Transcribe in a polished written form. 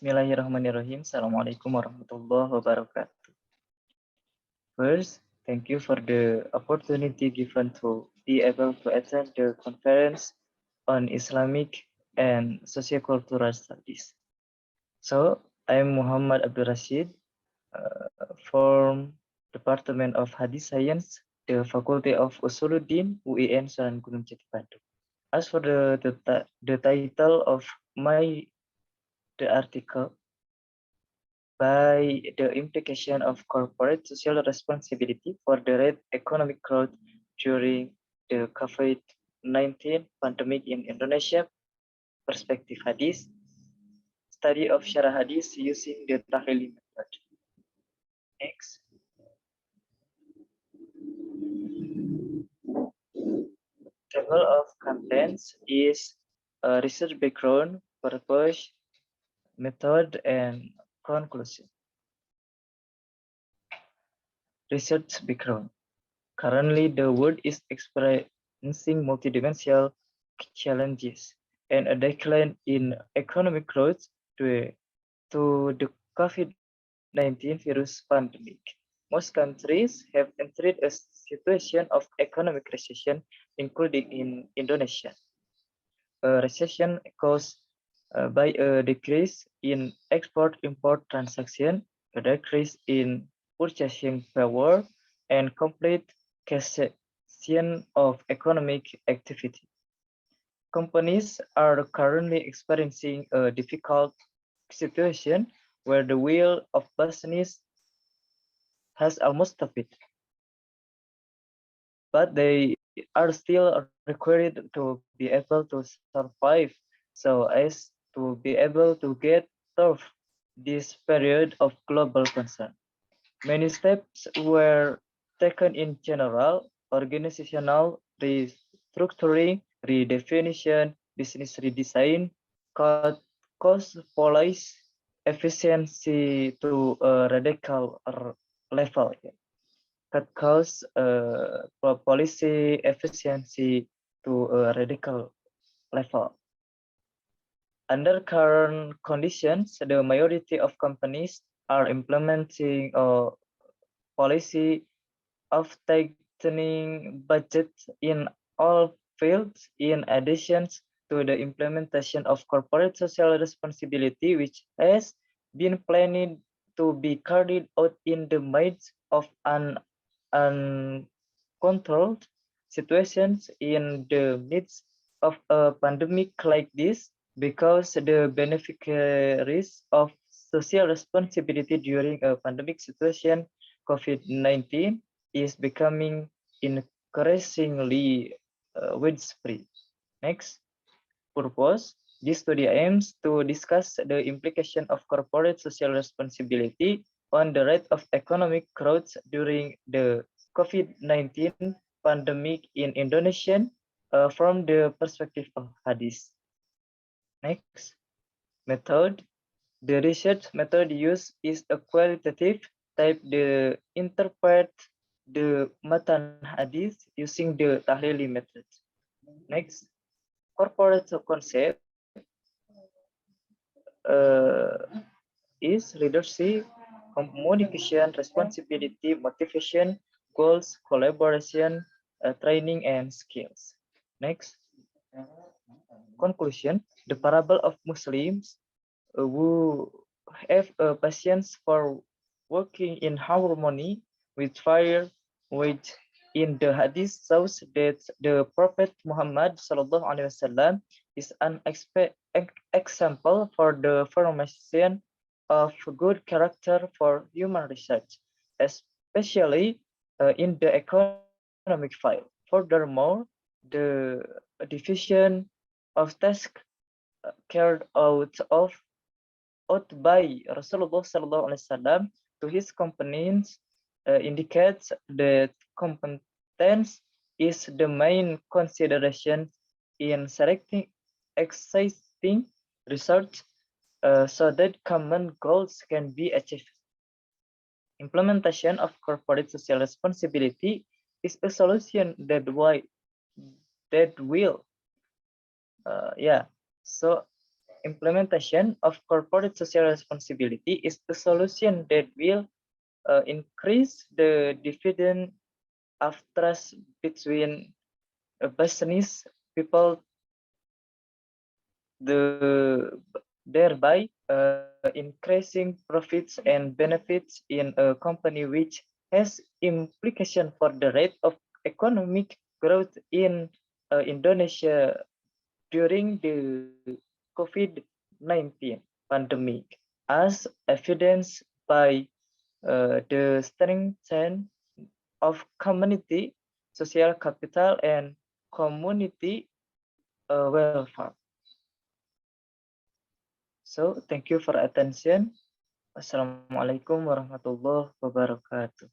Bismillahirrahmanirrahim. Assalamualaikum warahmatullahi wabarakatuh. First, thank you for the opportunity given to be able to attend the conference on Islamic and Socio-Cultural Studies. So, I am Muhammad Abdurrasyid, from Department of Hadith-CISS, the Faculty of Ushuluddin UIN, Sunan Gunung, Djati, Bandung. As for the title of the article, by the implication of corporate social responsibility for the rate economic growth during the COVID-19 pandemic in Indonesia, perspective Hadith, study of Syarah Hadith using the Tahlili method. Next. Table of contents is a research background, purpose, method, and conclusion. Research background. Currently, the world is experiencing multidimensional challenges and a decline in economic growth due to the COVID-19 virus pandemic. Most countries have entered a situation of economic recession, including in Indonesia. A recession caused by a decrease in export-import transaction, a decrease in purchasing power, and complete cessation of economic activity. Companies are currently experiencing a difficult situation where the wheel of business has almost stopped, but they are still required to be able to survive so as to be able to get through this period of global concern. Many steps were taken in general, organizational restructuring, redefinition, business redesign, cost policy efficiency to a radical level. Cut cost policy efficiency to a radical level. Under current conditions, the majority of companies are implementing a policy of tightening budgets in all fields, in addition to the implementation of corporate social responsibility, which has been planned to be carried out in the midst of an uncontrolled situations in the midst of a pandemic like this, because the beneficiaries of social responsibility during a pandemic situation, COVID-19, is becoming increasingly widespread. Next, purpose. This study aims to discuss the implication of corporate social responsibility on the rate of economic growth during the COVID-19 pandemic in Indonesia from the perspective of Hadith. Next, method. The research method used is a qualitative type to interpret the matan hadith using the Tahlili method. Next, corporate concept is leadership, communication, responsibility, motivation, goals, collaboration, training, and skills. Next, conclusion. The parable of Muslims who have a patience for working in harmony with fire, which in the hadith shows that the Prophet Muhammad SAW is an example for the formation of good character for human research, especially in the economic field. Furthermore, the division of tasks carried out by Rasulullah SAW to his companions indicates that competence is the main consideration in selecting existing research so that common goals can be achieved. Implementation of corporate social responsibility is a solution that will so implementation of corporate social responsibility is the solution that will increase the dividend of trust between business people, thereby increasing profits and benefits in a company, which has implication for the rate of economic growth in Indonesia during the COVID-19 pandemic, as evidenced by the strength of community social capital and community welfare. So thank you for attention. Assalamualaikum warahmatullahi wabarakatuh.